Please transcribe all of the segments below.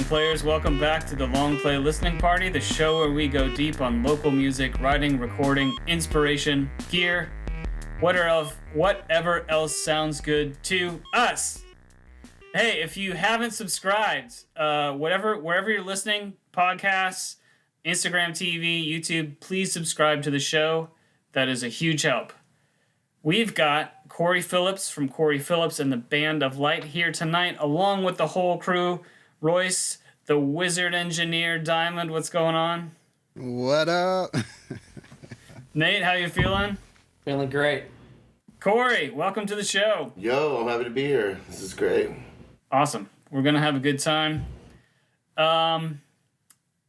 Long Players. Welcome back to the Long Play Listening Party, the show where we go deep on local music, writing, recording, inspiration, gear, whatever else sounds good to us. Hey, if you haven't subscribed, wherever you're listening, podcasts, Instagram TV, YouTube, please subscribe to the show. That is a huge help. We've got Cory Phillips from Cory Phillips and the Band of Light here tonight, along with the whole crew. Royce, the wizard engineer, Diamond, what's going on? What up? Nate, how you feeling? Feeling great. Cory, welcome to the show. Yo, I'm happy to be here. This is great. Awesome. We're gonna have a good time.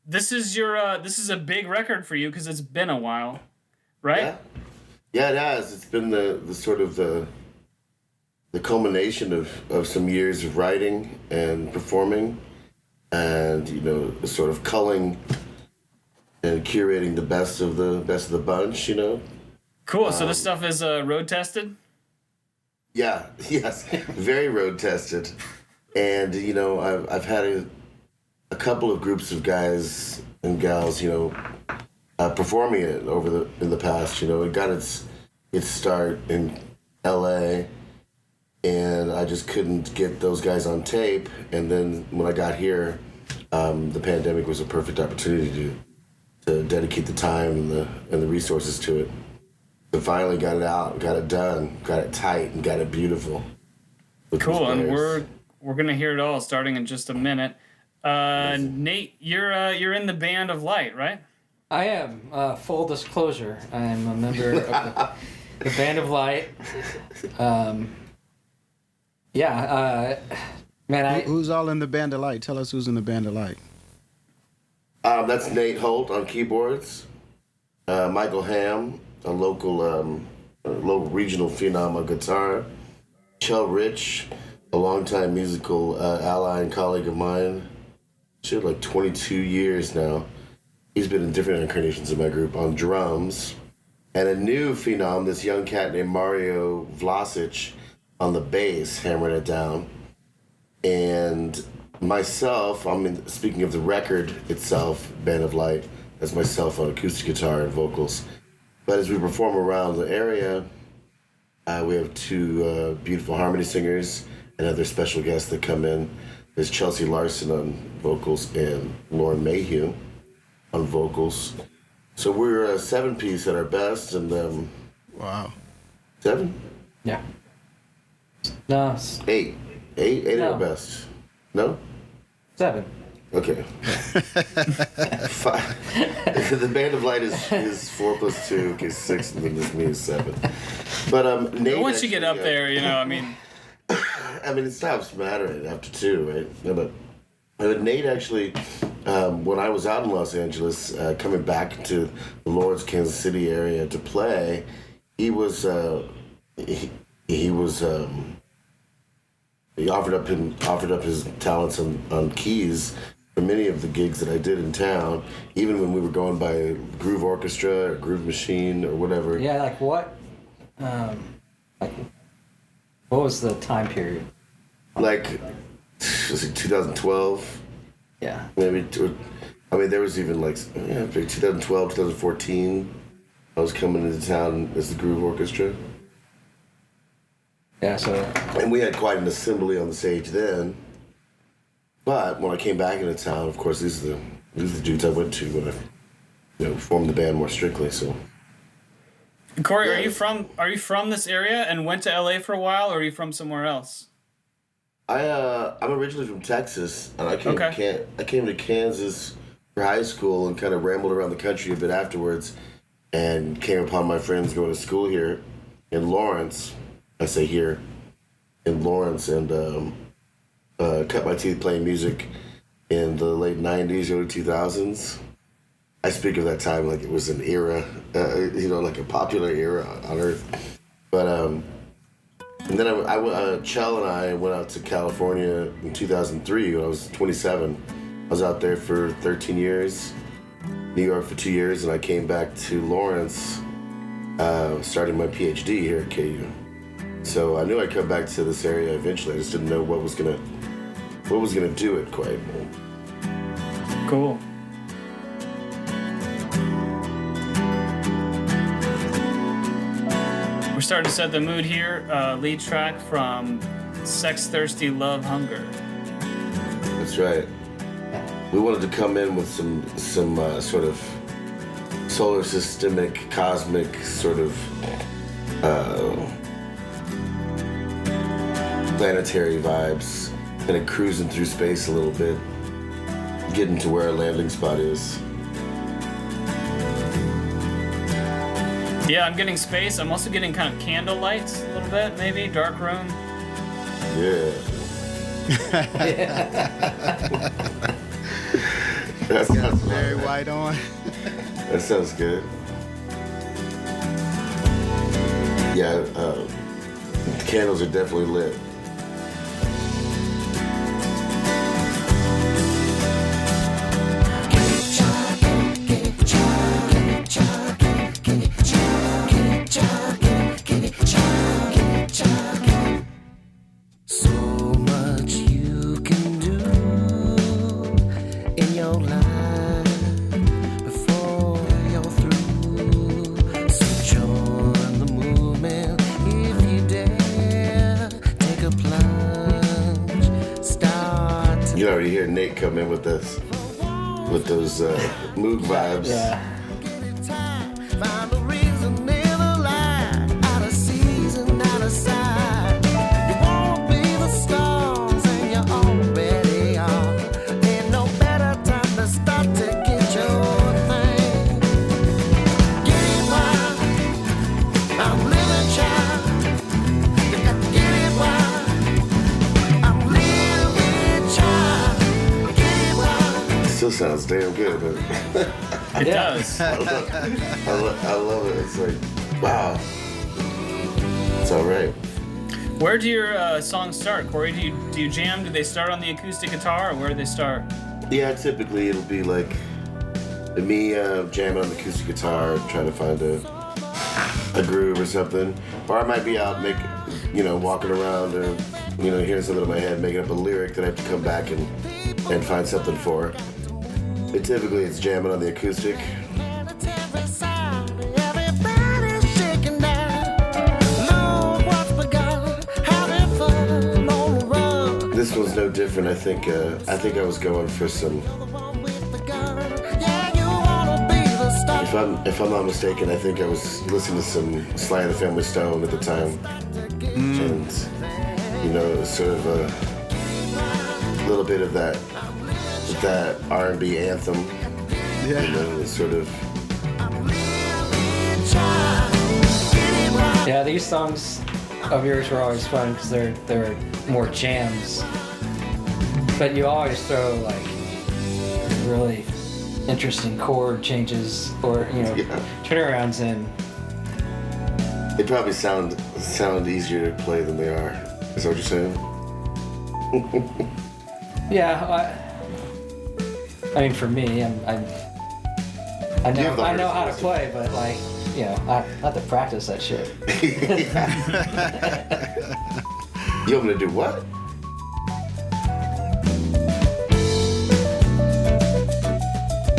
This is a big record for you because it's been a while, right? Yeah, it has. It's been the sort of the culmination of some years of writing and performing, and sort of culling and curating the best of the bunch. Cool. So this stuff is road tested. Yeah. Yes. Very road tested, and I've had a couple of groups of guys and gals, performing it in the past. It got its start in L.A., and I just couldn't get those guys on tape. And then when I got here, the pandemic was a perfect opportunity to dedicate the time and the resources to it. So finally got it out, got it done, got it tight, and got it beautiful. Cool, and we're gonna hear it all starting in just a minute. Nate, you're in the Band of Light, right? I am. Full disclosure, I'm a member of the Band of Light. Who's all in the Band of Light? Tell us who's in the Band of Light. That's Nate Holt on keyboards, Michael Ham, a local regional phenom on guitar, Chell Rich, a longtime musical ally and colleague of mine, shit, like 22 years now. He's been in different incarnations of my group on drums. And a new phenom, this young cat named Mario Vlasic on the bass, hammering it down. And myself, speaking of the record itself, Band of Light, that's myself on acoustic guitar and vocals. But as we perform around the area, we have two beautiful harmony singers and other special guests that come in. There's Chelsea Larson on vocals and Lauren Mayhew on vocals. So we're a 7-piece at our best, and Wow. 7? Yeah. No. 8 at our best. No? 7. Okay. 5. The Band of Light is 4 plus 2, okay, 6, and then this me is 7. But Nate, once you get up there, it stops mattering after 2, right? Yeah, but Nate actually, when I was out in Los Angeles, coming back to the Lawrence, Kansas City area to play, he offered up his talents on keys for many of the gigs that I did in town, even when we were going by Groove Orchestra or Groove Machine or whatever. Yeah, like what? What was the time period? Like, was it 2012? Yeah. Maybe. There was even 2012, 2014. I was coming into town as the Groove Orchestra. Yeah. So. And we had quite an assembly on the stage then. But when I came back into town, of course, these are the dudes I went to when I, formed the band more strictly. So. Cory, Yeah. are you from this area and went to LA for a while, or are you from somewhere else? I'm originally from Texas, and I came to Kansas for high school and kind of rambled around the country a bit afterwards, and came upon my friends going to school here in Lawrence. I say here in Lawrence, and cut my teeth playing music in the late 90s, early 2000s. I speak of that time like it was an era, like a popular era on Earth. But and then Chell and I went out to California in 2003 when I was 27. I was out there for 13 years, New York for 2 years, and I came back to Lawrence, starting my PhD here at KU. So I knew I'd come back to this area eventually. I just didn't know what was gonna do it quite. Cool. We're starting to set the mood here. Lead track from Sex Thirsty Love Hunger. That's right. We wanted to come in with some sort of solar systemic, cosmic sort of planetary vibes, kind of cruising through space a little bit, getting to where our landing spot is. Yeah, I'm getting space. I'm also getting kind of candle lights a little bit, maybe dark room. Yeah. That sounds Very white on. That sounds good. Yeah, the candles are definitely lit. You already hear Nate come in with this, with those mood vibes. Yeah. Still sounds damn good. But It does. I love it. It's like, wow. It's all right. Where do your songs start, Corey? Do you jam? Do they start on the acoustic guitar, or where do they start? Yeah, typically it'll be like me jamming on the acoustic guitar, trying to find a groove or something. Or I might be out walking around or hearing something in my head, making up a lyric that I have to come back and find something for. But typically it's jamming on the acoustic. This one's no different. I think I was going for some. If I'm not mistaken, I think I was listening to some Sly and the Family Stone at the time, and it was sort of a little bit of that R&B anthem. Yeah. It's sort of. Yeah, these songs of yours were always fun because they're more jams, but you always throw like really interesting chord changes or turnarounds in. They probably sound easier to play than they are. Is that what you're saying? Yeah, I mean for me, I know how to play, but I have to practice that shit. You want me to do what?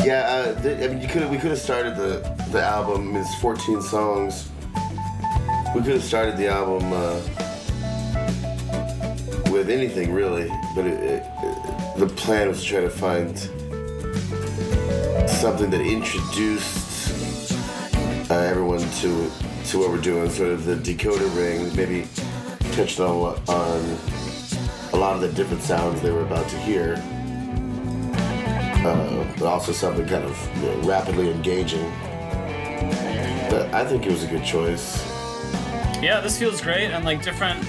Yeah, we could have started the album. It's 14 songs. We could have started the album with anything really, but the plan was to try to find something that introduced everyone to what we're doing. Sort of the decoder ring, maybe touched on a lot of the different sounds they were about to hear. But also something kind of rapidly engaging. But I think it was a good choice. Yeah, this feels great, and like different,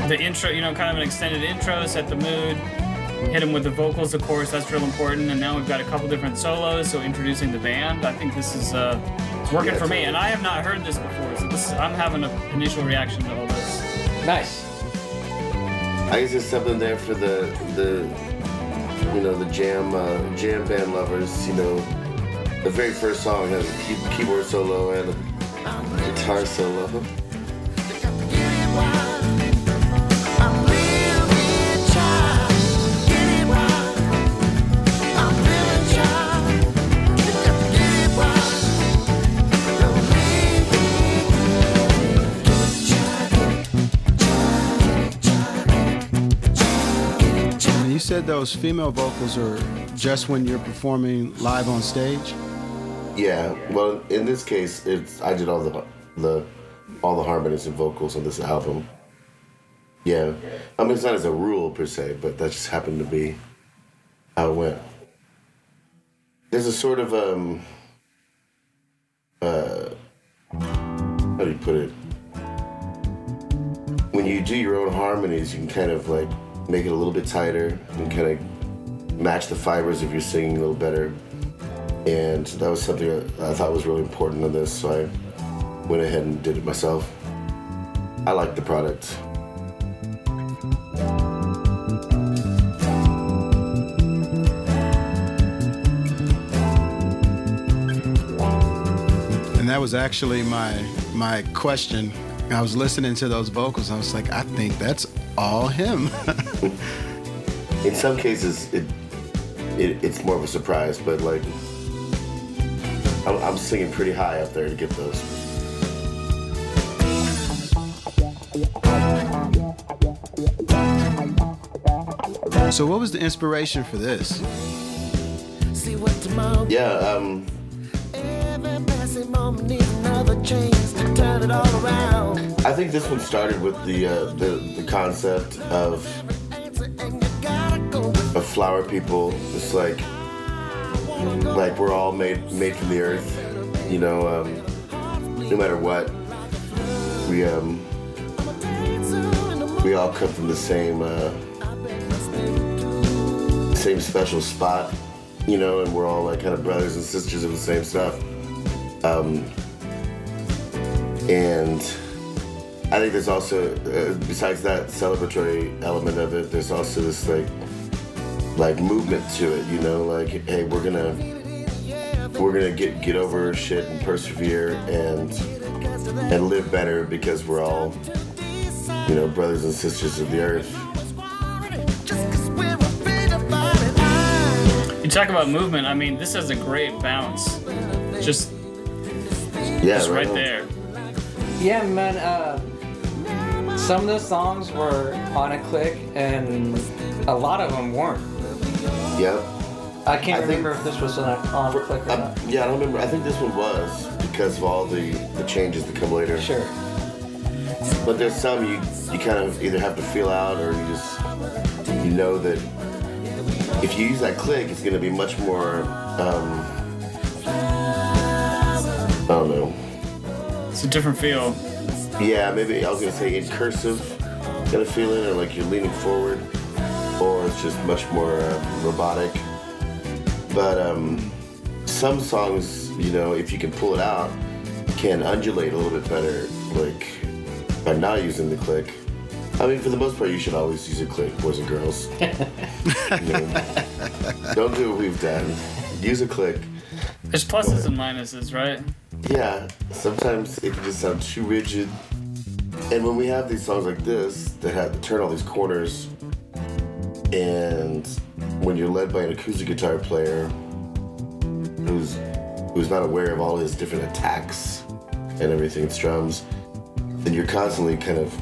the intro, kind of an extended intro, set the mood, hit them with the vocals, of course, that's real important, and now we've got a couple different solos, so introducing the band. I think this is it's working for me, and I have not heard this before, so I'm having an initial reaction to all this. Nice. I guess there's something there for the jam band lovers. The very first song has a keyboard solo and a guitar solo. said those female vocals are just when you're performing live on stage? Yeah. Well, in this case, I did all the harmonies and vocals on this album. Yeah. I mean, it's not as a rule per se, but that just happened to be how it went. There's a sort of how do you put it? When you do your own harmonies, you can kind of like make it a little bit tighter and kind of match the fibers if you're singing a little better. And that was something I thought was really important on this, so I went ahead and did it myself. I like the product. And that was actually my question. I was listening to those vocals. I was like, I think that's all him. In some cases, it's more of a surprise, but like, I'm singing pretty high up there to get those. So what was the inspiration for this? Yeah, I think this one started with the concept of flower people. It's like we're all made from the earth, you know. No matter what, we all come from the same special spot, you know, and we're all like kind of brothers and sisters of the same stuff. And I think there's also, besides that celebratory element of it, there's also this like movement to it, you know, like, hey, we're gonna get over shit and persevere and live better because we're all, you know, brothers and sisters of the earth. You talk about movement. I mean, this has a great bounce. Just right there. Yeah, man. Some of the songs were on a click, and a lot of them weren't. Yeah. I can't remember if this was on a click or not. Yeah, I don't remember. I think this one was because of all the changes that come later. Sure. But there's some you kind of either have to feel out or you know that if you use that click, it's going to be much more, I don't know. It's a different feel. Yeah, maybe I was going to say in cursive kind of feeling, or like you're leaning forward, or it's just much more robotic. But some songs, you know, if you can pull it out, can undulate a little bit better, like by not using the click. I mean, for the most part, you should always use a click, boys and girls. You know, don't do what we've done. Use a click. There's pluses and minuses, right? Yeah, sometimes it can just sound too rigid. And when we have these songs like this that have to turn all these corners, and when you're led by an acoustic guitar player who's not aware of all his different attacks and everything, it's drums, then you're constantly kind of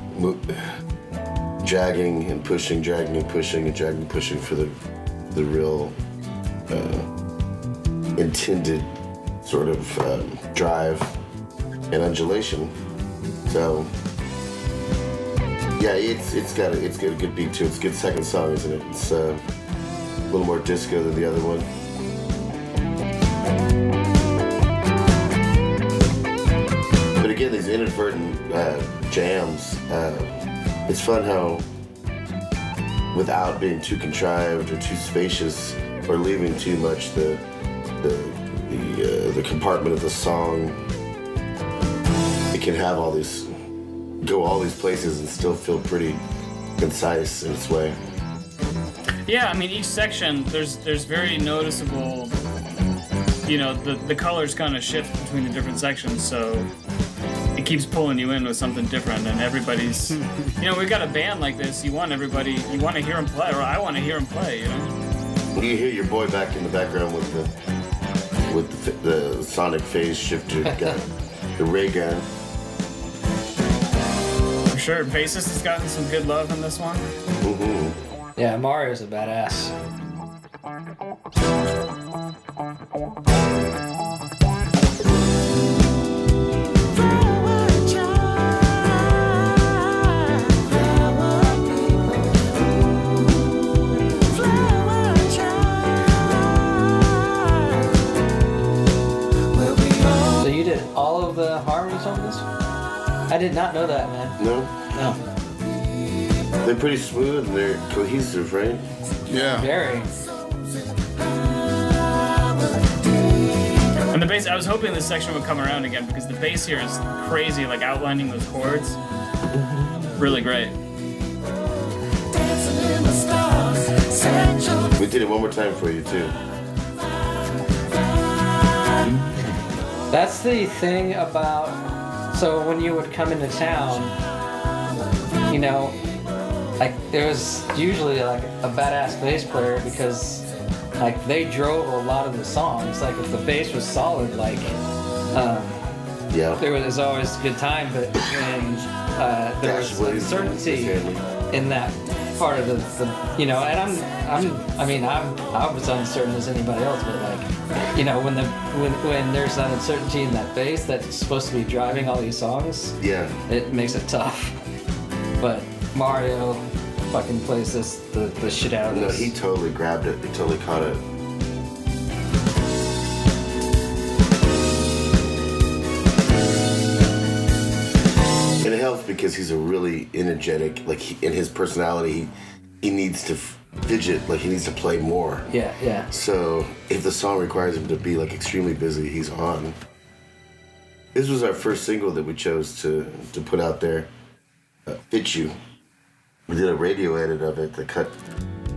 dragging and pushing for the real intended sort of drive and undulation. So yeah, it's got a good beat to it. It's a good second song, isn't it? It's a little more disco than the other one. But again, these inadvertent jams, it's fun how, without being too contrived or too spacious or leaving too much the compartment of the song, it can have go all these places and still feel pretty concise in its way. Yeah, I mean, each section, there's very noticeable, you know, the colors kind of shift between the different sections, so it keeps pulling you in with something different, and everybody's, you know, we got a band like this, you want to hear them play, or I want to hear them play, you know? You hear your boy back in the background with the sonic phase shifter gun, the ray gun. For sure, bassist has gotten some good love in this one. Mm-hmm. Yeah, Mario's a badass. So you did all of the harmonies on this? I did not know that, man. No? No. They're pretty smooth and they're cohesive, right? Yeah. Very. And the bass, I was hoping this section would come around again because the bass here is crazy, like outlining those chords. Really great. We did it one more time for you, too. That's the thing about, so when you would come into town, you know, like there was usually like a badass bass player because like they drove a lot of the songs. Like if the bass was solid, like Yeah. there was always a good time, but when there was uncertainty in that part of the you know, and I was uncertain as anybody else, but like, you know, when there's that uncertainty in that bass that's supposed to be driving all these songs, Yeah. it makes it tough. But Mario fucking plays the shit out of No, this. he totally grabbed it. He totally caught it. And it helps because he's a really energetic, like in his personality, he needs to fidget, like he needs to play more. Yeah, yeah. So if the song requires him to be like extremely busy, he's on. This was our first single that we chose to put out there, Fit You. We did a radio edit of it that cut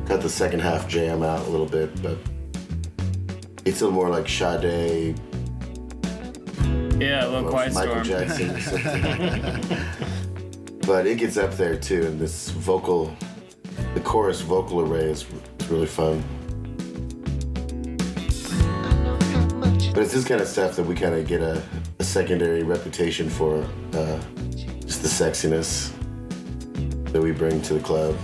the second half jam out a little bit, but it's a little more like Sade, Yeah, a little quiet Michael storm. Jackson or something. But it gets up there too, and this the chorus vocal array is really fun. But it's this kind of stuff that we kind of get a secondary reputation for, just the sexiness that we bring to the club.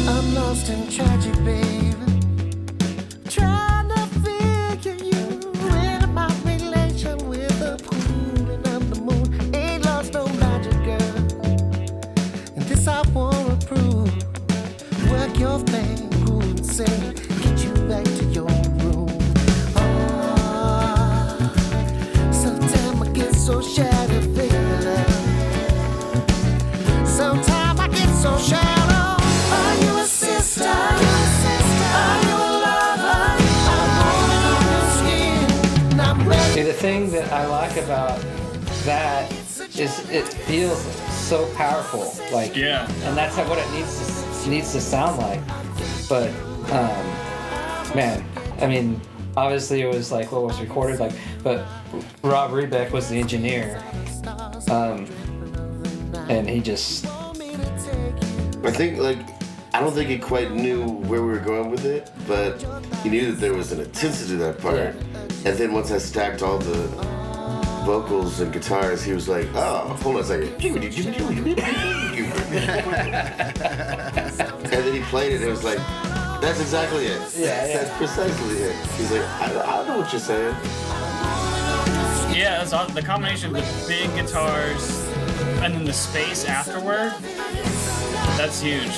I'm lost in tragic, baby. Trying to figure you in my relation with the pool and of the moon. Ain't lost no magic, girl. And this I wanna prove. Work your thing, groove and sing. Get you back to your room. Sometimes I get so shattered, baby. Sometimes I get so shallow. Are you a sister? Are you a lover? I'm on your skin, and I'm ready. See, the thing that I like about that is it feels so powerful, like, Yeah. and that's what it needs to sound like. But man, I mean, obviously it was like what was recorded, like, but Rob Rebeck was the engineer, and he just I think, like, I don't think he quite knew where we were going with it, but he knew that there was an intensity to that part. Yeah. And then once I stacked all the vocals and guitars, he was like, oh, hold on a second. And then he played it, and it was like, that's exactly it. Yeah, yeah. That's precisely it. He's like, I know what you're saying. Yeah, that's all, the combination of the big guitars and then the space afterward. That's huge.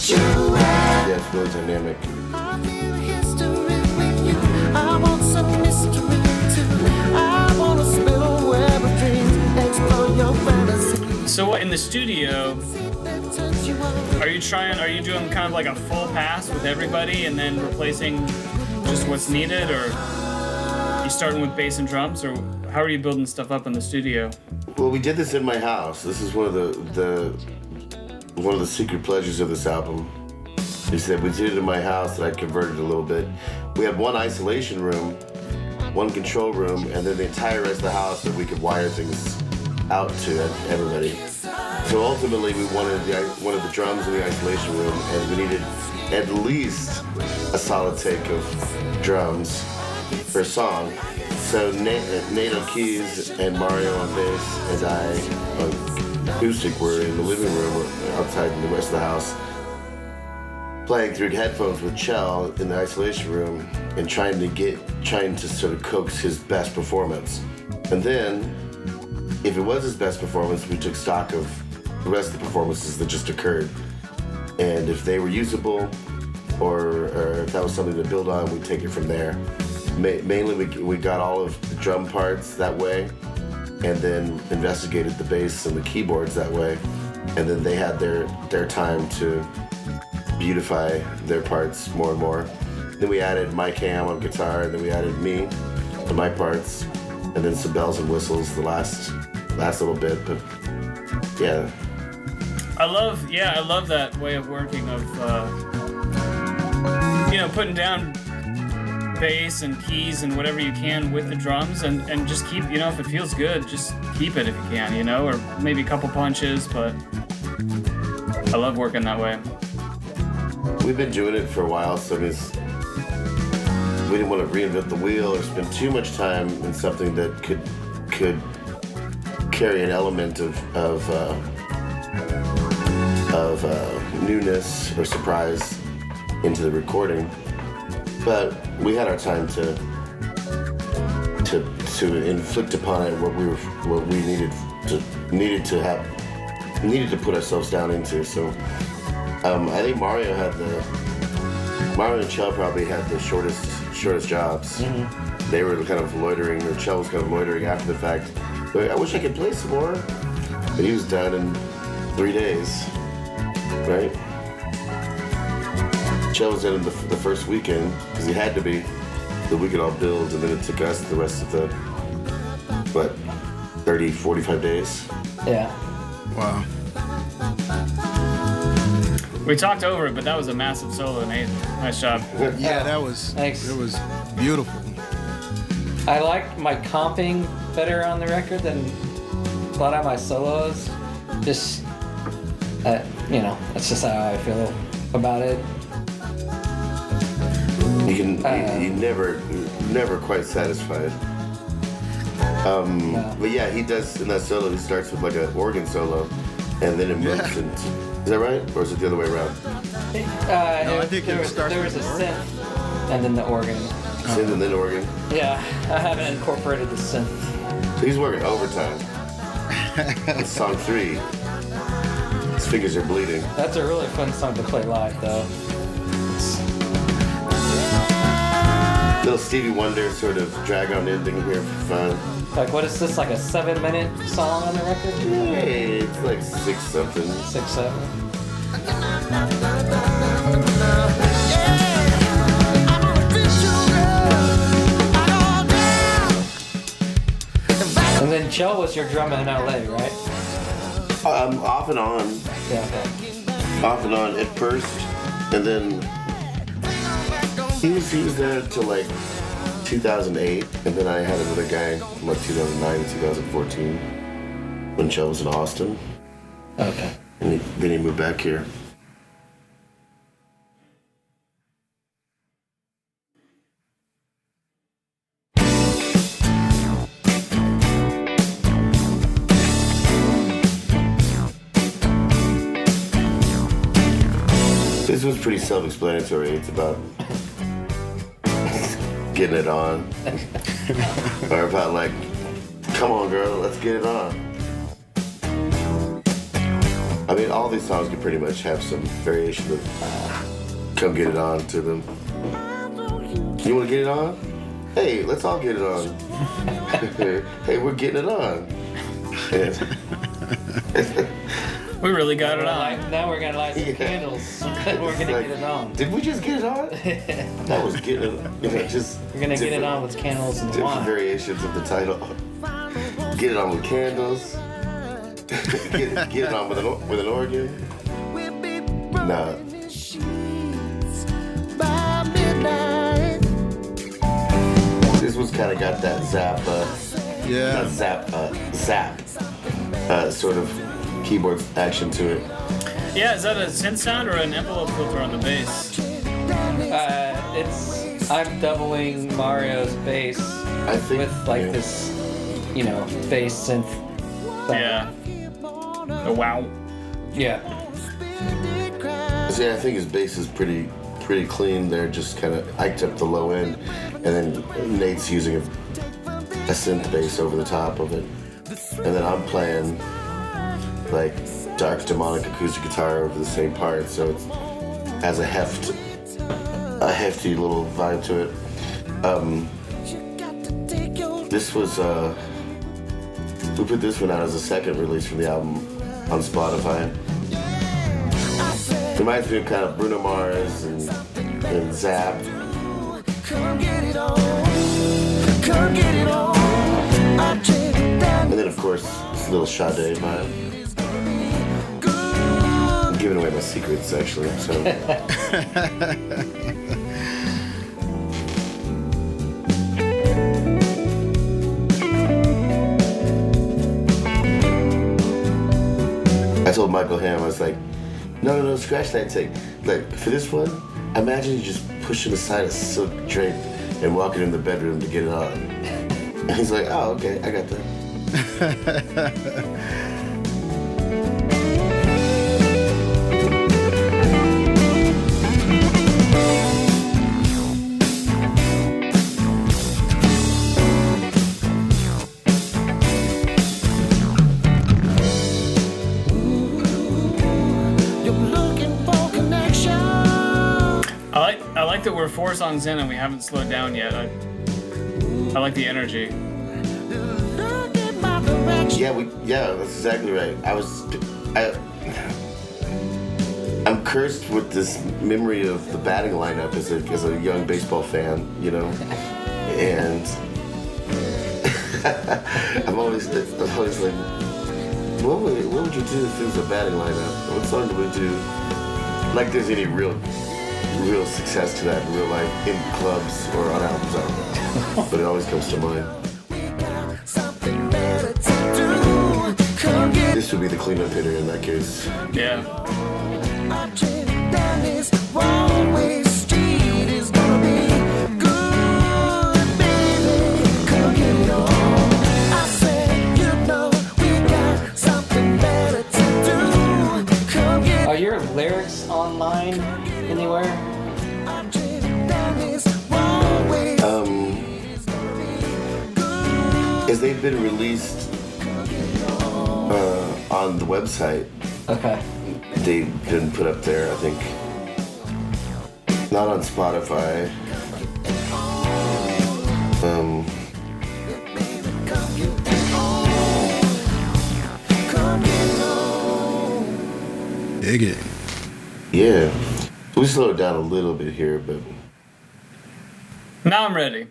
Yeah, it's really dynamic. I want some mystery too. I want to spill web of dreams, explore your fantasy. So what in the studio? Are you doing kind of like a full pass with everybody and then replacing just what's needed, or you starting with bass and drums, or how are you building stuff up in the studio? Well, we did this in my house. This is one of the secret pleasures of this album. Is that we did it in my house that I converted a little bit. We had one isolation room, one control room, and then the entire rest of the house that we could wire things out to everybody. So ultimately, we wanted the drums in the isolation room, and we needed at least a solid take of drums per song. So Nate on keys and Mario on bass and I on acoustic were in the living room outside in the rest of the house, playing through headphones with Chell in the isolation room and trying to sort of coax his best performance. And then, if it was his best performance, we took stock of the rest of the performances that just occurred. And if they were usable, or if that was something to build on, we'd take it from there. Mainly, we got all of the drum parts that way, and then investigated the bass and the keyboards that way. And then they had their time to beautify their parts more and more. Then we added Mike Ham on guitar, and then we added me on my parts, and then some bells and whistles the last little bit. But yeah. I love that way of working of, putting down bass and keys and whatever you can with the drums and just keep, if it feels good, just keep it if you can, or maybe a couple punches, but I love working that way. We've been doing it for a while, so we didn't want to reinvent the wheel or spend too much time in something that could carry an element of newness or surprise into the recording. But we had our time to inflict upon it what we needed to put ourselves down into. So I think Mario and Chell probably had the shortest jobs. Mm-hmm. They were kind of loitering, or Chell was kind of loitering after the fact. But I wish I could play some more. But he was done in 3 days, right? Chell was done in the first weekend, because he had to be, so we could all build, and then it took us the rest of the, 30, 45 days? Yeah. Wow. We talked over it, but that was a massive solo, Nate. Nice job. Yeah, that was. Thanks. It was beautiful. I like my comping better on the record than a lot of my solos. Just, that's just how I feel about it. You never quite satisfied. No. But yeah, he does in that solo. He starts with like an organ solo, and then it moves into. Is that right, or is it the other way around? No, I think there was a synth, and then the organ. Synth and then organ. Yeah, I haven't incorporated the synth. So he's working overtime. It's song 3. His fingers are bleeding. That's a really fun song to play live, though. Little Stevie Wonder sort of drag-on ending here for fun. Like, what is this, like a 7-minute song on the record? Hey, it's like 6 something. 6, 7. And then Chell was your drummer in LA, right? Off and on. Yeah. Off and on at first, and then he was there till like 2008, and then I had another guy from like 2009 to 2014 when Chell was in Austin. Okay. And then he moved back here. This was pretty self-explanatory. It's about getting it on. Or about like, come on girl, let's get it on. I mean, all these songs could pretty much have some variation of come get it on to them. You wanna get it on? Hey, let's all get it on. Hey, we're getting it on. We really got it on. Now we're gonna light some candles. We're gonna get it on. Did we just get it on? That was getting it. Just We're gonna get it on with candles and different wine. variations of the title. Get it on with candles. get it on with an organ. Nah. This was kind of got that zap. Yeah. Not zap. Zap. Sort of keyboard action to it. Yeah, is that a synth sound or an envelope filter on the bass? I'm doubling Mario's bass I think with like this, bass synth. Sound. Yeah. Oh, wow. Yeah. See, I think his bass is pretty clean. They're just kind of hiked up the low end, and then Nate's using a synth bass over the top of it, and then I'm playing like dark demonic acoustic guitar over the same part, so it has a hefty little vibe to it. This was we put this one out as a second release from the album on Spotify. Reminds me of kind of Bruno Mars and Zapp. And then of course this little Sade vibe. I'm giving away my secrets actually, so. I told Michael Hamm, I was like, no, scratch that take. Like, for this one, imagine you just pushing aside a silk drape and walking in the bedroom to get it on. And he's like, oh, okay, I got that. I like that we're 4 songs in and we haven't slowed down yet. I like the energy. Yeah, that's exactly right. I'm cursed with this memory of the batting lineup as a young baseball fan, and I'm always like, what would you do if it was a batting lineup? What song do we do? Like there's any real success to that in real life in clubs or on albums, I don't know. But it always comes to mind. This would be the cleanup hitter in that case. Yeah. Are your lyrics online anywhere? As they've been released on the website. Okay. They've been put up there, I think. Not on Spotify. Dig it. Yeah. We slowed down a little bit here, but Now I'm ready.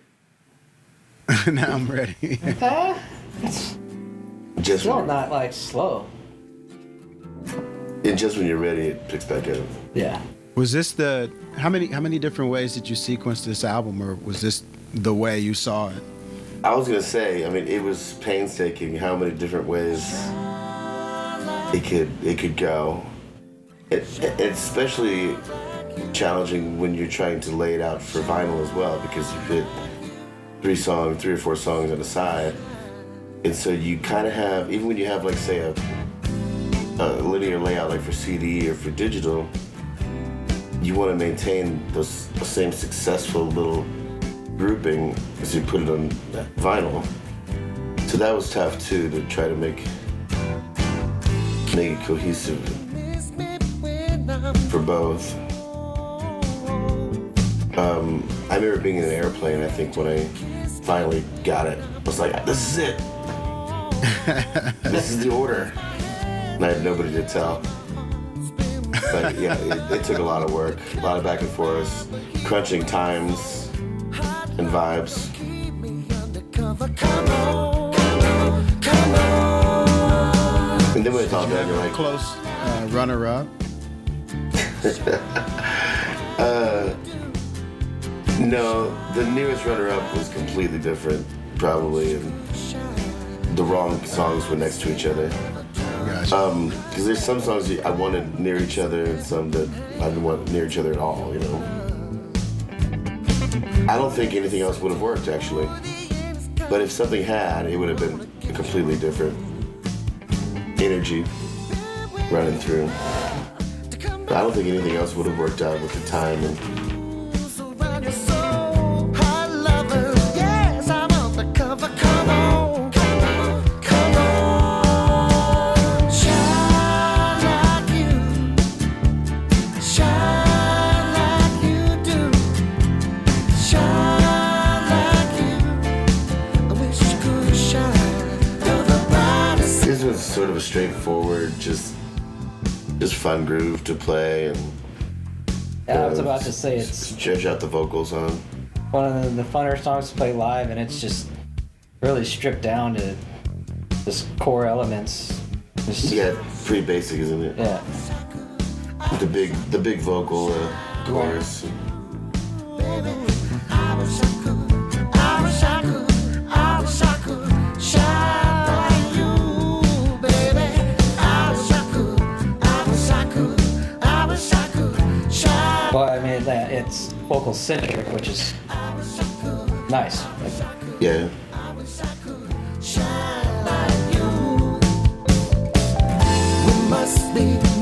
Now I'm ready. Okay. It's just still when, not like slow. and just when you're ready, it picks back up. Yeah. Was this how many different ways did you sequence this album, or was this the way you saw it? I was gonna say, it was painstaking how many different ways it could go. It's especially challenging when you're trying to lay it out for vinyl as well, because you fit 3 or 4 songs on the side, and so you kind of have, even when you have like say a linear layout like for CD or for digital, you want to maintain the same successful little grouping as you put it on vinyl. So that was tough too, to try to make it cohesive for both. I remember being in an airplane, I think, when I finally got it. I was like, this is it. This is the order. And I had nobody to tell. But yeah, it took a lot of work, a lot of back and forth, crunching times and vibes. And then when it's all done, you're like, Close runner-up. no, the nearest runner-up was completely different, probably, and the wrong songs were next to each other. Gotcha. Because there's some songs I wanted near each other and some that I didn't want near each other at all, you know. I don't think anything else would have worked, actually. But if something had, it would have been a completely different energy running through. But I don't think anything else would have worked out with the time. And this was sort of a straightforward, just fun groove to play, and Yeah, I was about to say it's stretch out the vocals on. one of the funner songs to play live, and it's just really stripped down to just core elements. Just, Yeah, pretty basic, isn't it? yeah. The big vocal chorus. Well, I mean, it's vocal centric, which is nice. Yeah.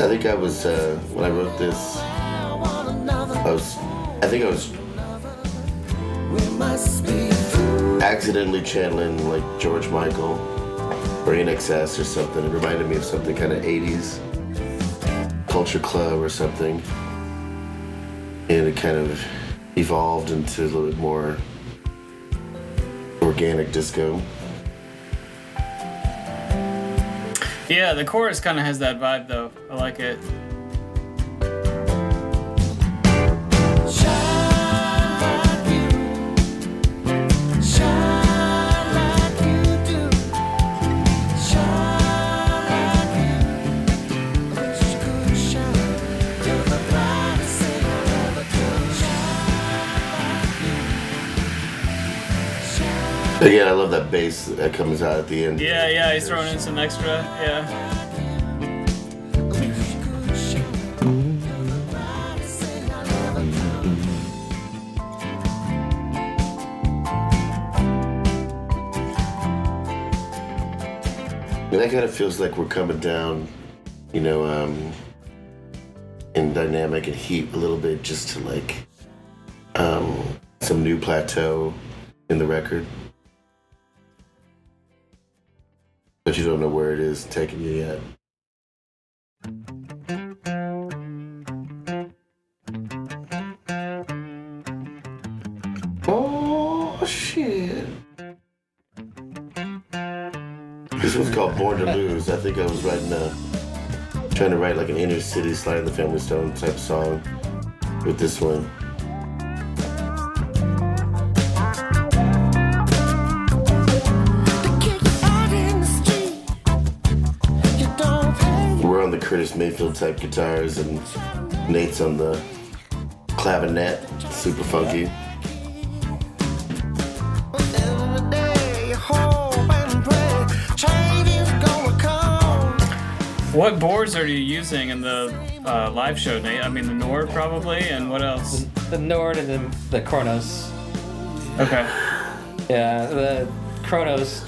I think I was when I wrote this. I think I was accidentally channeling like George Michael or NXS or something. It reminded me of something kind of 80s Culture Club or something. And it kind of evolved into a little bit more organic disco. Yeah, the chorus kind of has that vibe, though. I like it. Again, I love that bass that comes out at the end. Yeah, he's throwing in some extra. Yeah. And that kind of feels like we're coming down, you know, in dynamic and heat a little bit, just to like some new plateau in the record. But you don't know where it is taking you yet. Oh, shit. This one's called Born to Lose. I think I was trying to write like an inner city Sly and the Family Stone type song with this one. We're on the Curtis Mayfield type guitars and Nate's on the clavinet, super funky. What boards are you using in the live show, Nate? I mean, the Nord probably, and what else? The Nord and then the Kronos. Okay. Yeah, the Kronos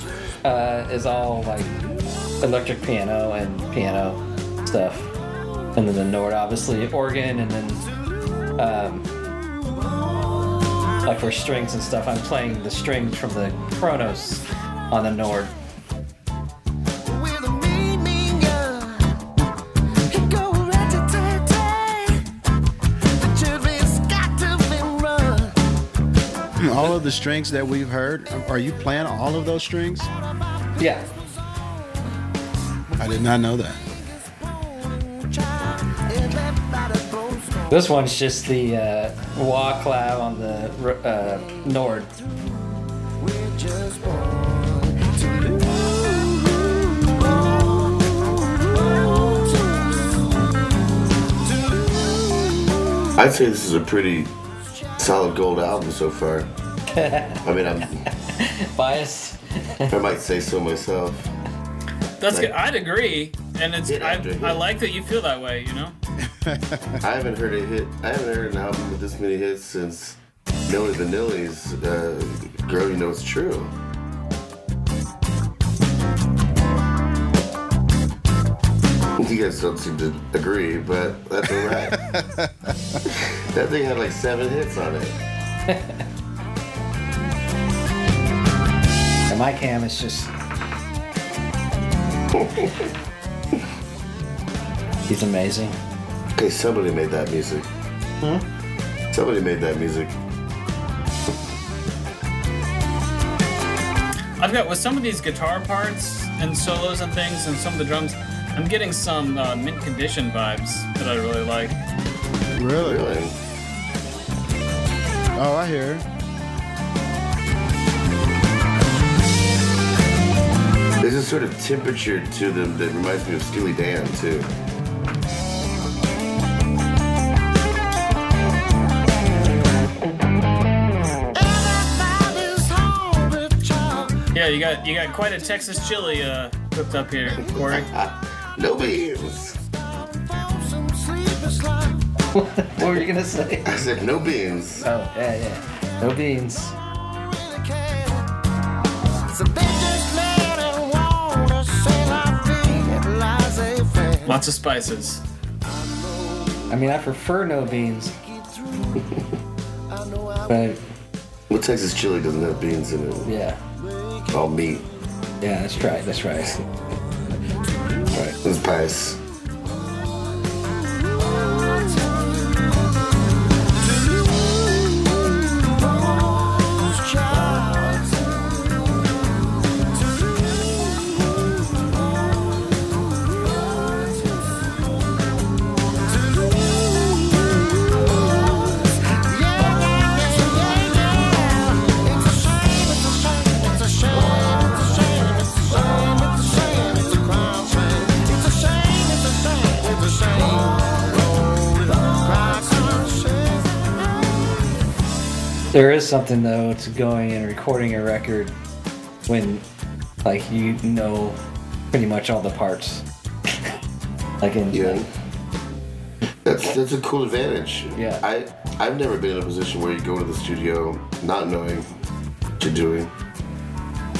is all like electric piano and piano stuff. And then the Nord, obviously, organ, and then like for strings and stuff, I'm playing the strings from the Kronos on the Nord. All of the strings that we've heard, are you playing all of those strings? Yeah. I did not know that. This one's just the wah clav on the Nord. I'd say this is a pretty solid gold album so far. I mean, Biased. I might say so myself. That's good. I'd agree, and it's Hit after hit. I like that you feel that way. You know. I haven't heard an album with this many hits since Milli Vanilli's "Girl, You Know It's True." You guys don't seem to agree, but that's all right. That thing had like 7 hits on it. And my cam is just. He's amazing. Okay, somebody made that music. Somebody made that music. I've got with some of these guitar parts and solos and things, and some of the drums. I'm getting some mint condition vibes that I really like. Really? Really? Oh, I hear it. There's a sort of temperature to them that reminds me of Steely Dan, too. Yeah, you got quite a Texas chili cooked up here, Cory. No beans. What were you gonna say? I said no beans. Oh, yeah. No beans. Lots of spices. I mean, I prefer no beans. But, Well, Texas chili doesn't have beans in it. yeah. All meat. Yeah, that's right. Right. It's spice. There is something though to going and recording a record when, like, you know pretty much all the parts. Like in Yeah. That's a cool advantage. Yeah. I've never been in a position where you go to the studio not knowing what you're doing.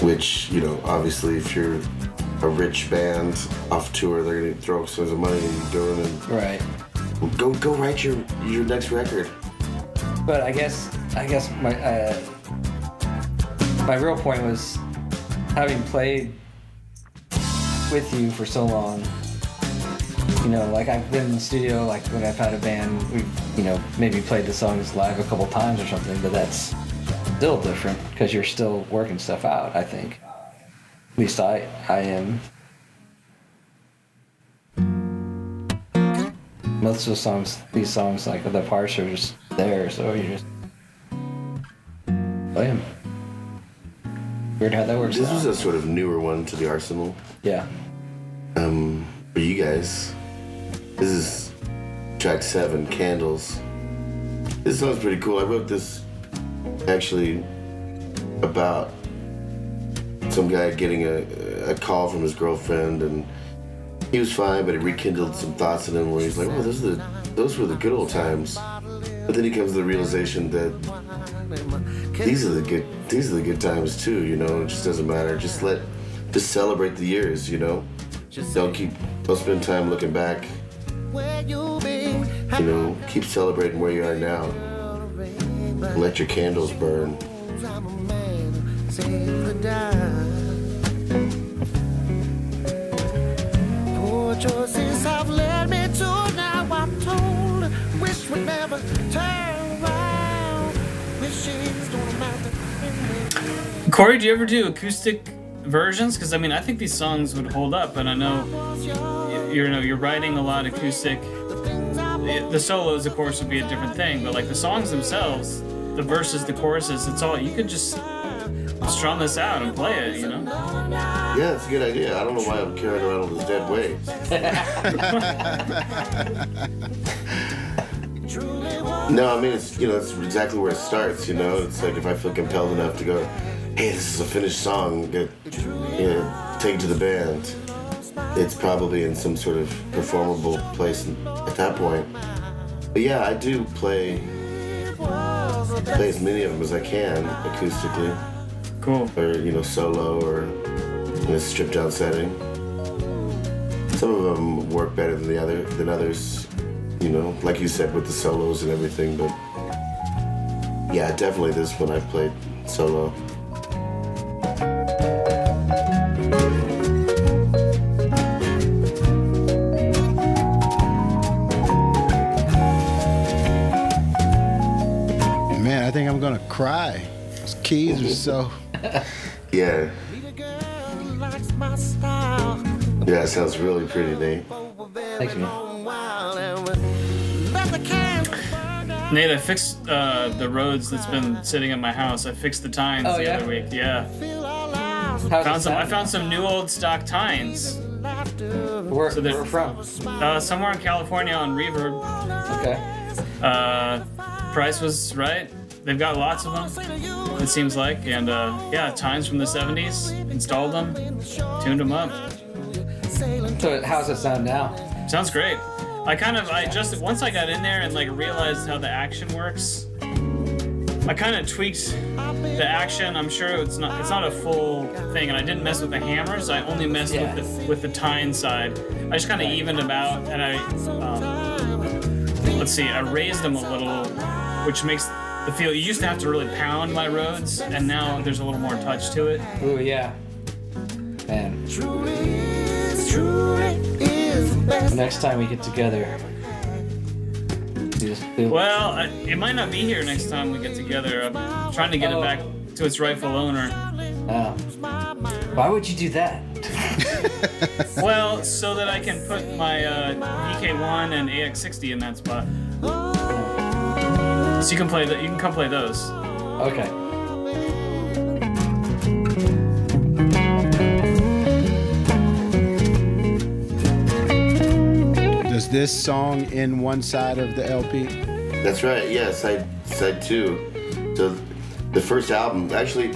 Which, you know, obviously if you're a rich band off tour, they're gonna throw tons of money and you go in and right. go write your next record. But I guess my real point was having played with you for so long. You know, like I've been in the studio, like when I've had a band, we've, you know, maybe played the songs live a couple times or something, but that's still different because you're still working stuff out, I think. At least I am. Most of the songs, these songs, like the parts are just there, so you just play them. Weird how that works This out. was a sort of newer one to the arsenal. Yeah. For you guys, this is track 7, Candles. This song's pretty cool. I wrote this actually about some guy getting a call from his girlfriend, and he was fine, but it rekindled some thoughts in him where he's like, oh, those were the good old times. But then he comes to the realization that these are the good times too, you know. It just doesn't matter. Just celebrate the years, you know. Don't spend time looking back. You know, keep celebrating where you are now. Let your candles burn. Poor choices have led me to now I'm told. Wish would never turn around. Wishes don't matter. Cory, do you ever do acoustic versions? Because I mean, I think these songs would hold up, and I know you're writing a lot acoustic. The solos, of course, would be a different thing, but like the songs themselves, the verses, the choruses, it's all you could just strum this out and play it, you know? Yeah, it's a good idea. I don't know why I'm carrying around all this dead weight. No, I mean, it's exactly where it starts, you know? It's like if I feel compelled enough to go, hey, this is a finished song, take it to the band. it's probably in some sort of performable place at that point. But yeah, I do play as many of them as I can acoustically. Cool. Or, solo or in a stripped down setting. Some of them work better than others, like you said with the solos and everything, but yeah, definitely this one I've played solo. Man, I think I'm gonna cry. Those keys are so. Yeah. Yeah, it sounds really pretty, Nate. Thanks, man. Nate, I fixed the Rhodes that's been sitting in my house. I fixed the tines the other week. Yeah. I found some new old stock tines. Where from? Somewhere in California on Reverb. Okay. Price was right. They've got lots of them, it seems like. And tines from the 70s. Installed them, tuned them up. So how's it sound now? Sounds great. Once I got in there and realized how the action works, I kind of tweaked the action. I'm sure it's not a full thing, and I didn't mess with the hammers. I only messed with the tine side. I just kind of evened them out, and I raised them a little, which makes the feel. You used to have to really pound my Rhodes, and now there's a little more touch to it. Ooh, yeah. Man. Next time we get together. Well, it might not be here next time we get together. I'm trying to get it back to its rightful owner. Oh. Why would you do that? Well, so that I can put my VK1 and AX60 in that spot. So you can play that. You can come play those. Okay. Does this song in one side of the LP? That's right, yeah, side 2. So the first album, actually,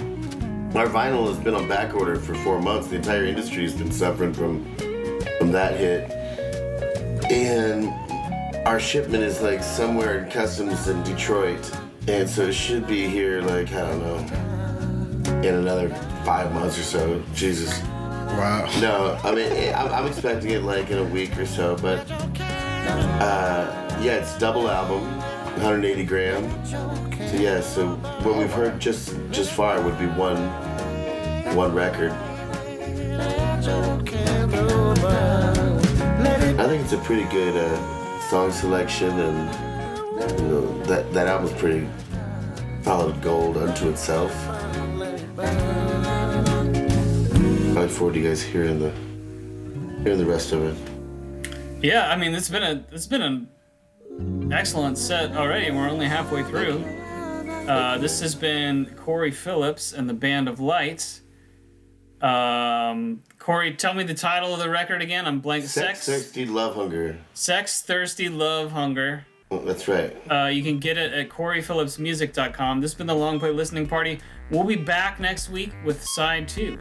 our vinyl has been on back order for 4 months. The entire industry has been suffering from that hit. And our shipment is somewhere in customs in Detroit. And so it should be here I don't know, in another 5 months or so. Jesus. Wow. No, I mean, I'm expecting it in a week or so, but it's double album, 180 gram. So yeah, so what we've heard just far would be one record. I think it's a pretty good song selection, and that album's pretty solid gold unto itself. I look forward to you guys hearing the rest of it. Yeah, I mean it's been an excellent set already, and we're only halfway through. This has been Cory Phillips and the Band of Light. Cory, tell me the title of the record again. I'm blank. Sex, Thirsty, Love, Hunger. Sex, Thirsty, Love, Hunger. Oh, that's right. You can get it at CoryPhillipsMusic.com. This has been the Long Play Listening Party. We'll be back next week with Side 2.